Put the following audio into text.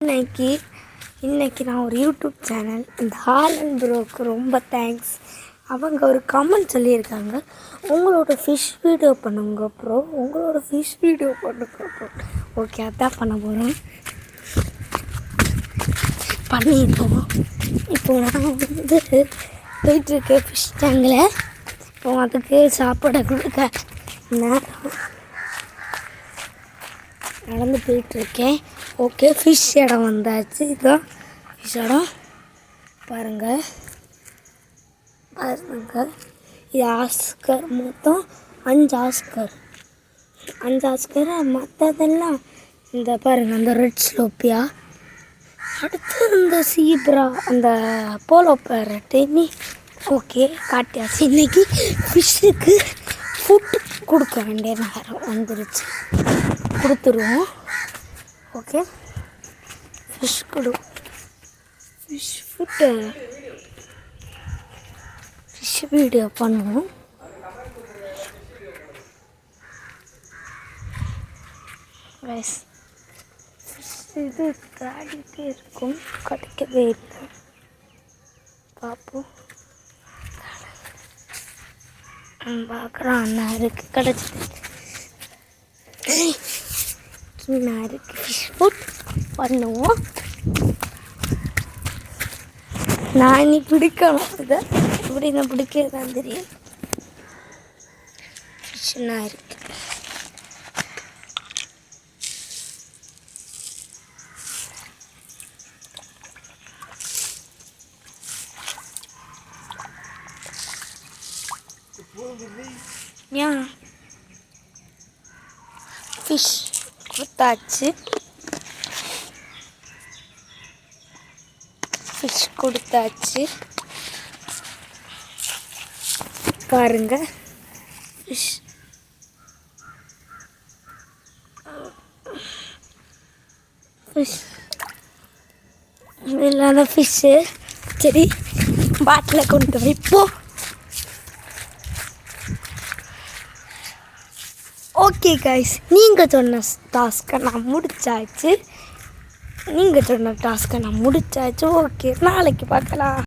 இன்னைக்கு நான் ஒரு யூடியூப் சேனல் இந்த ஹாலன் ப்ரோக்கு ரொம்ப தேங்க்ஸ். அவங்க ஒரு கமெண்ட் சொல்லியிருக்காங்க, உங்களோட ஃபிஷ் வீடியோ பண்ணுங்க ப்ரோ, உங்களோட ஃபிஷ் வீடியோ பண்ணுங்க ப்ரோ. ஓகே, அதான் பண்ண போகிறோம். பண்ணிட்டோம். இப்போ நான் போயிட்டுருக்கேன் ஃபிஷ் டேங்கில். இப்போ அதுக்கு சாப்பாடை கொடுக்க நடந்து போயிட்டுருக்கேன். ஓகே, ஃபிஷ் இடம் வந்தாச்சு. இதுதான் ஃபிஷ் இடம். பாருங்கள் இது ஆஸ்கர். மொத்தம் 5 ஆஸ்கர். மற்றதெல்லாம் இந்த பாருங்கள், அந்த ரெட் ஸ்லோப்பியா, அடுத்து இந்த சீப்ரா, அந்த போலோ பேரட்டு. ஓகே, காட்டியாச்சு. இன்றைக்கி ஃபிஷ்ஷுக்கு ஃபுட் கொடுக்க வேண்டிய நேரம் வந்துருச்சு. கொடுத்துருவோம். Okay, fish food fish video பண்ணுவோம். ஃபிஷ் இது தேடிட்டே இருக்கும், கிடைக்கவே இல்லை. பார்ப்போம். பார்க்குறோம். அண்ணா இருக்குது, கிடச்சிது. இருக்கு ஃபிஷ் ஃபுட் பண்ணுவோம். நான் இனி பிடிக்கணும். இதை எப்படி நான் பிடிக்கிறதான் தெரியும். ஃபிஷ்னா இருக்கு. ஃபிஷ் கொடுத்தாச்சு. ஃபிஷ் கொடுத்தாச்சு. பாருங்க, ஃபிஷ் இல்லாத ஃபிஷ்ஷு. சரி, பாட்டில் கொண்டு வைப்போம். ஓகே கைஸ், நீங்கள் சொன்ன டாஸ்க்கை நான் முடிச்சாச்சு. ஓகே, நாளைக்கு பார்க்கலாம்.